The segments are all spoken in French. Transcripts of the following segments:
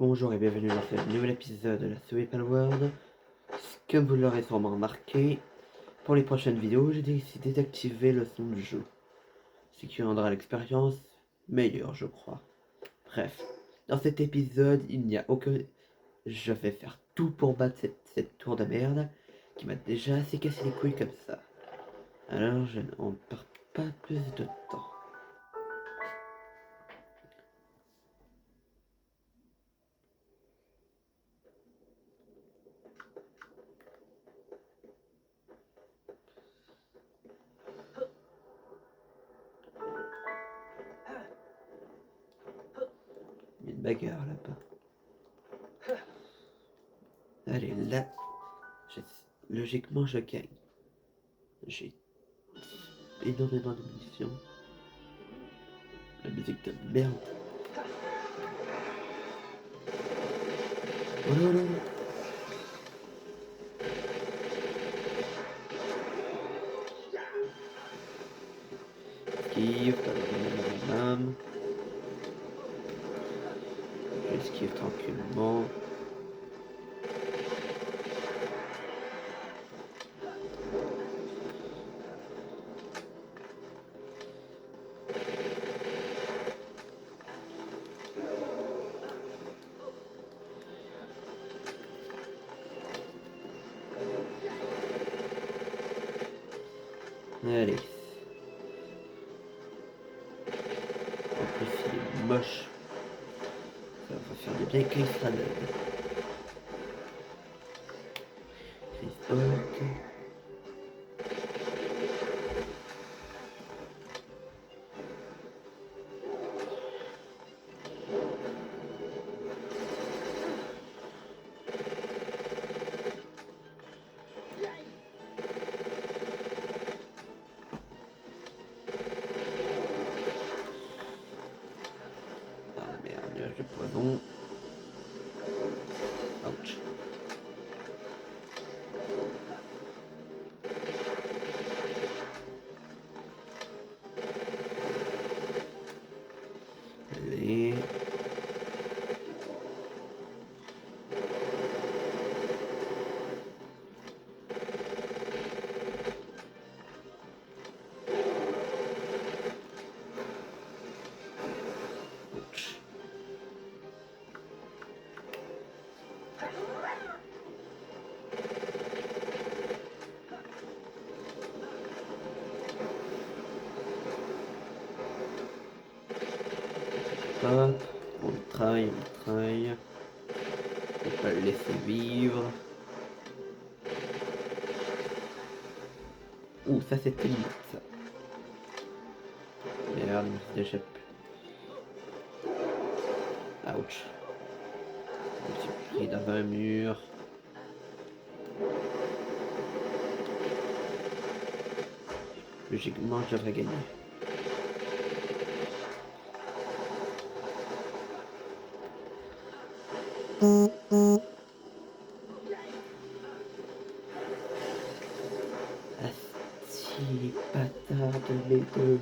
Bonjour et bienvenue dans ce nouvel épisode de la Survival World. Comme vous l'aurez sûrement remarqué, pour les prochaines vidéos, j'ai décidé d'activer le son du jeu. Ce qui rendra l'expérience meilleure, je crois. Bref, dans cet épisode, il n'y a aucun... Je vais faire tout pour battre cette tour de merde qui m'a déjà assez cassé les couilles comme ça. Alors, je n'en perds pas plus de temps. Il y a une bagarre là-bas. Allez, là, logiquement, je gagne. J'ai énormément de munitions. La musique de merde. Oh là là là. Esquive, bam. J'esquive tranquillement. Allez. En plus, il est moche. Ça va faire des bien Chris Hulk. Ah merde, nuage de poison. Ouch. Allez. Ouch. Hop, on traille. On peut pas le laisser vivre. Ouh, ça c'était limite ça. Merde, il me s'échappe. Ouch. Je me suis pris dans un mur. Logiquement, je devrais gagner. Asti, bâtard de les deux.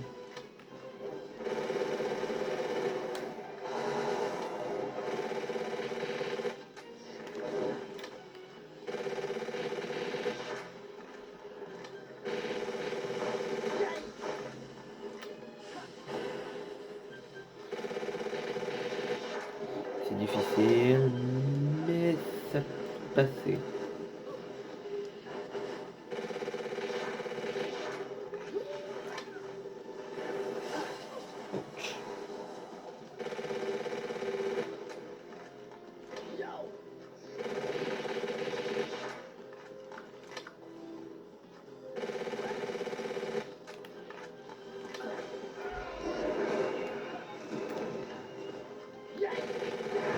C'est difficile, mais ça peut passer. Ouch.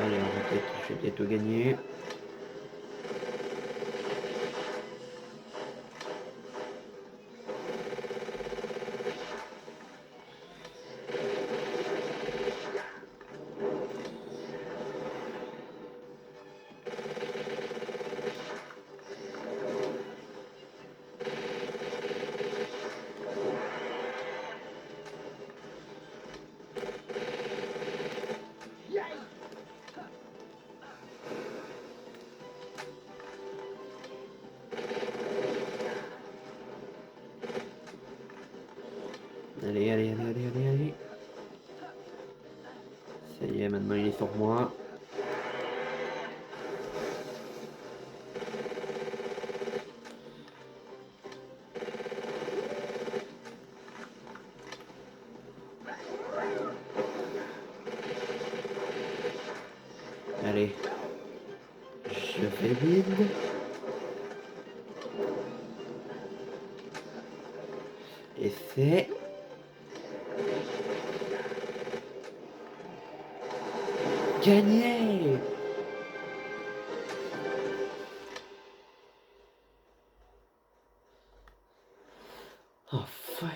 Allez, je vais bientôt gagner. Allez, allez, allez, allez, allez, allez. Ça y est, maintenant il est sur moi. Allez. Je vais vide. Et c'est... Gagné! Enfin.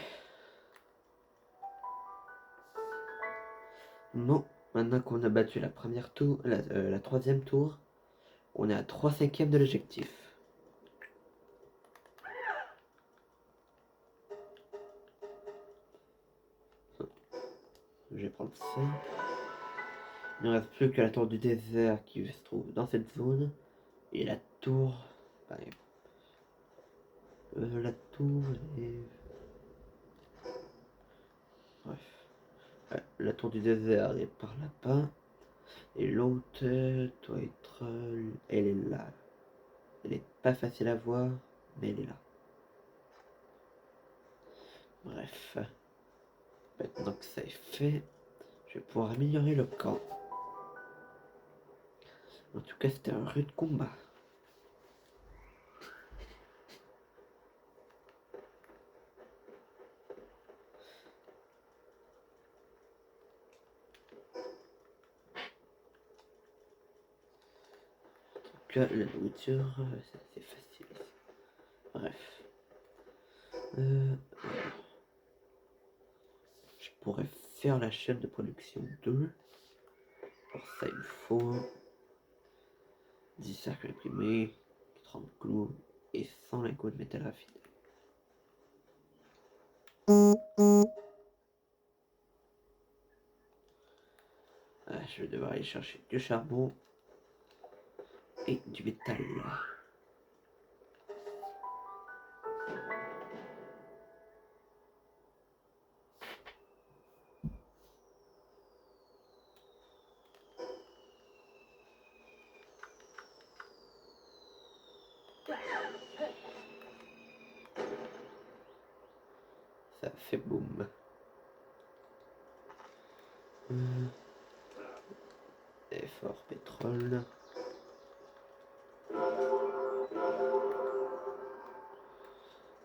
Bon, maintenant qu'on a battu la première tour, la troisième tour, on est à 3/5 de l'objectif. Je vais prendre ça. Il ne reste plus que la tour du désert qui se trouve dans cette zone. Et la tour... la tour est... Bref. Ouais, la tour du désert est par là-bas. Et l'autre doit être... elle est là. Elle est pas facile à voir, mais elle est là. Bref. Maintenant que ça est fait, je vais pouvoir améliorer le camp. En tout cas, c'était un rude combat. La nourriture, c'est facile. Bref. Je pourrais faire la chaîne de production 2. Pour ça, il me faut 10 cercles imprimés, 30 clous et 100 lingots de métal raffiné. Je vais devoir aller chercher du charbon et du métal. Ça fait boum. Effort pétrole.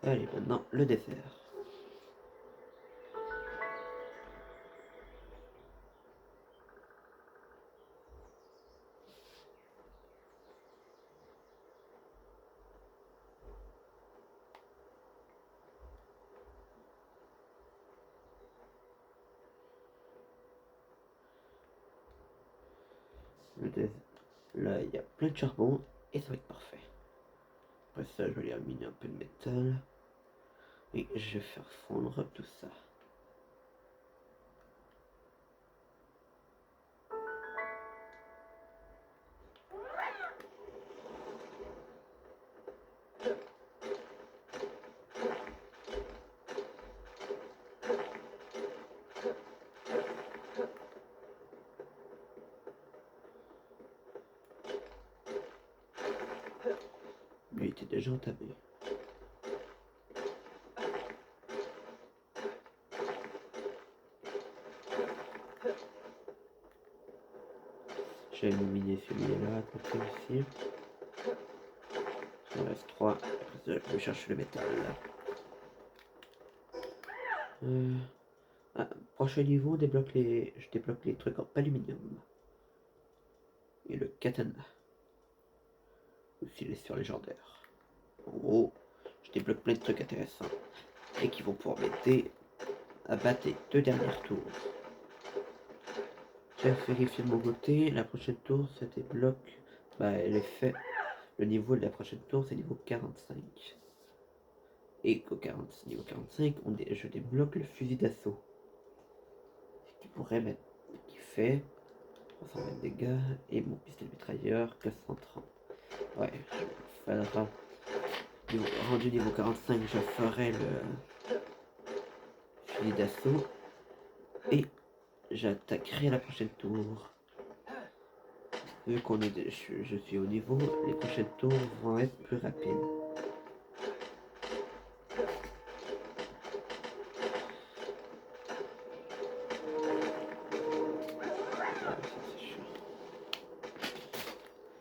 Allez, maintenant le dessert. Là, il y a plein de charbon et ça va être parfait. Après ça, je vais aller miner un peu de métal. Et je vais faire fondre tout ça. Lui était déjà entamé. J'ai miner celui-là à côté aussi. Il en reste 3. Après ça, je vais chercher le métal. Prochain niveau, je débloque les trucs en aluminium. Et le katana. Aussi les sur légendaires. En gros, je débloque plein de trucs intéressants. Et qui vont pouvoir m'aider à battre les 2 dernières tours. J'ai vérifié de mon côté, la prochaine tour se débloque. Elle est faite. Le niveau de la prochaine tour, c'est niveau 45. Et qu'au niveau 45, je débloque le fusil d'assaut. Qui pourrait mettre. Qui fait 320 dégâts. Et mon pistolet mitrailleur que 130. Ouais, il faudra. Rendu niveau 45, je ferai le fusil d'assaut et j'attaquerai la prochaine tour. Vu qu'on est, je suis au niveau, les prochaines tours vont être plus rapides.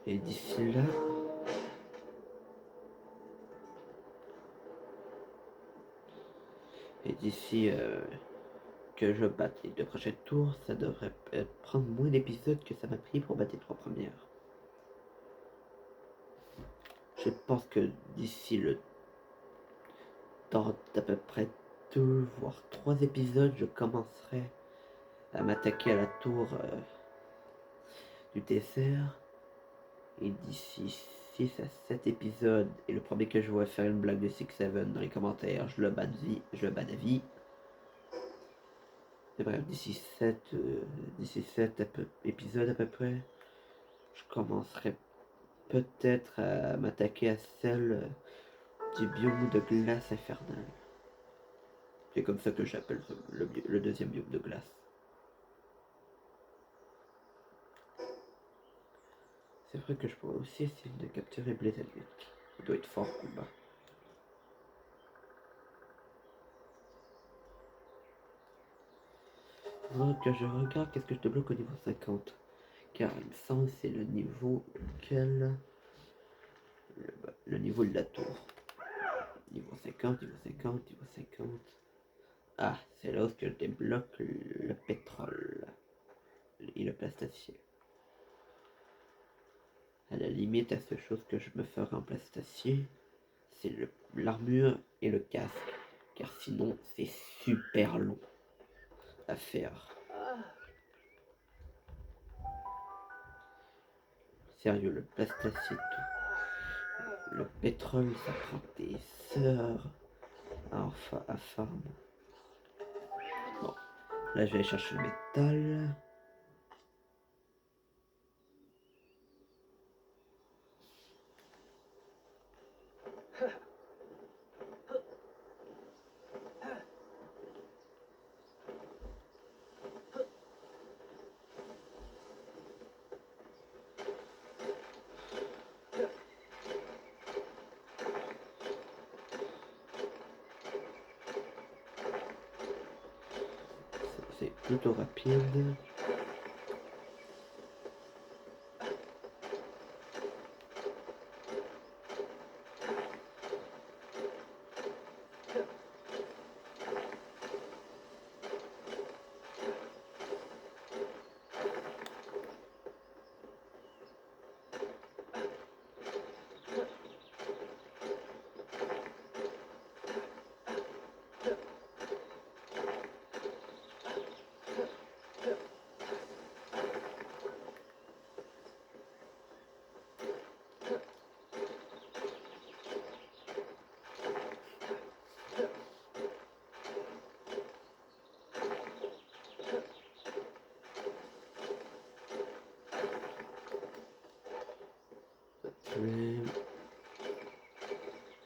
Et d'ici là, que je batte les 2 prochaines tours, ça devrait prendre moins d'épisodes que ça m'a pris pour battre les 3 premières. Je pense que d'ici le temps d'à peu près 2 voire 3 épisodes, je commencerai à m'attaquer à la tour du dessert. Et d'ici 6 à 7 épisodes, et le premier que je vois faire une blague de 6-7 dans les commentaires, je le banne à vie. Et bref, d'ici 7 épisodes à peu près, je commencerai peut-être à m'attaquer à celle du biome de glace infernale. C'est comme ça que j'appelle le deuxième biome de glace. C'est vrai que je pourrais aussi essayer de capturer Blazalwick. Il doit être fort en combat. Donc je regarde qu'est-ce que je débloque au niveau 50. Car il me semble que c'est le niveau lequel... Le niveau de la tour. Niveau 50, niveau 50, niveau 50. Ah, c'est là où je débloque le pétrole et le plastacier. À la limite, la seule chose que je me ferai en plastacier, c'est l'armure et le casque. Car sinon, c'est super long à faire. Sérieux, le plastacier, tout. Le pétrole, ça prend des heures à farm. Bon, là je vais aller chercher le métal. C'est plutôt rapide.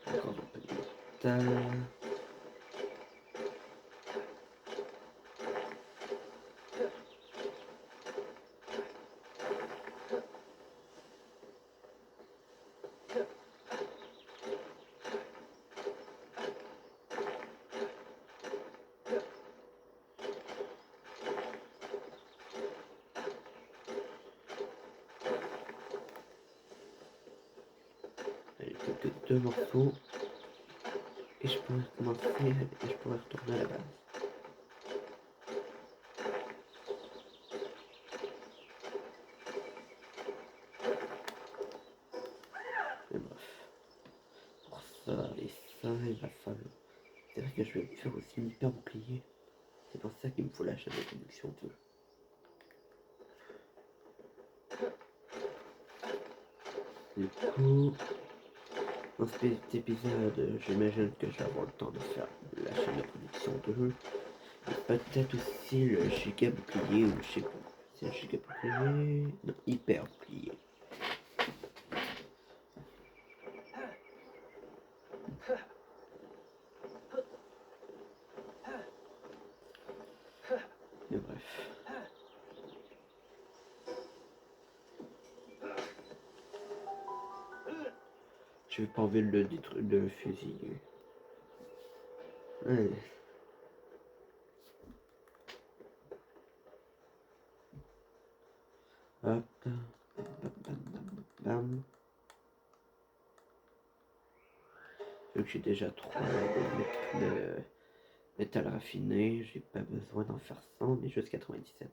Encore un peu de métal. Allez, plus que 2 morceaux. Et je pourrais recommencer et je pourrais retourner à la base. Mais bref. Pour ça et ça, il va falloir. C'est vrai que je vais me faire aussi une hyper bouclier. C'est pour ça qu'il me faut la chaîne de production 2. Du coup, dans cet épisode, j'imagine que je vais avoir le temps de faire la chaîne de production 2. Et peut-être aussi le giga bouclier ou je sais pas. C'est le giga bouclier. Non, hyper bouclier. J'ai pas envie de le fusiller. Allez. Hop. Bam, bam, bam, bam. Vu que j'ai déjà 3 de métal raffiné, j'ai pas besoin d'en faire 100, mais juste 97.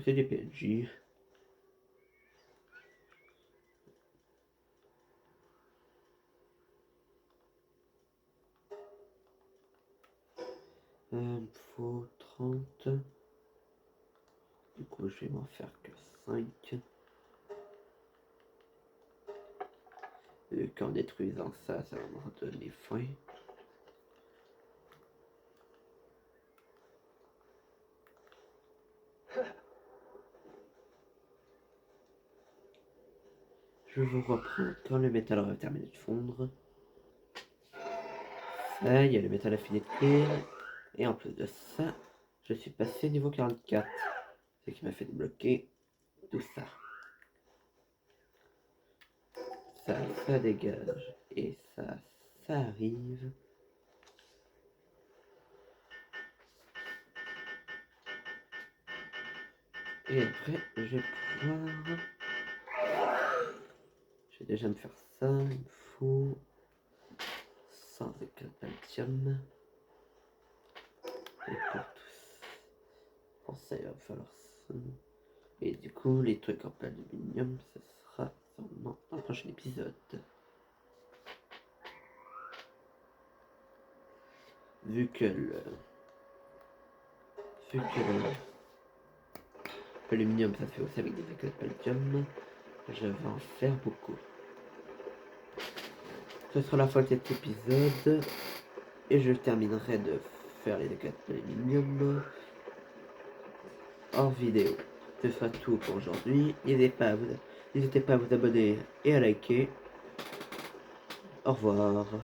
C'est des PNJ. Il me faut 30. Du coup, je vais m'en faire que 5. Et qu'en détruisant ça, ça va m'en donner faim. Je vous reprends quand le métal aura terminé de fondre. Ça, il y a le métal affiné de cuir. Et en plus de ça, je suis passé niveau 44. Ce qui m'a fait débloquer tout ça. Ça dégage. Et ça arrive. Et après, je vais pouvoir... Je vais déjà me faire ça. Il me faut 100 éclats de paltium. Et pour ça, il va falloir ça. Et du coup, les trucs en aluminium, ce sera sûrement dans le prochain épisode. Vu que l'aluminium ça se fait aussi avec des éclats de paltium, je vais en faire beaucoup. Ce sera la fin de cet épisode. Et je terminerai de faire les éclats d'aluminium hors vidéo. Ce sera tout pour aujourd'hui. N'hésitez pas à vous abonner et à liker. Au revoir.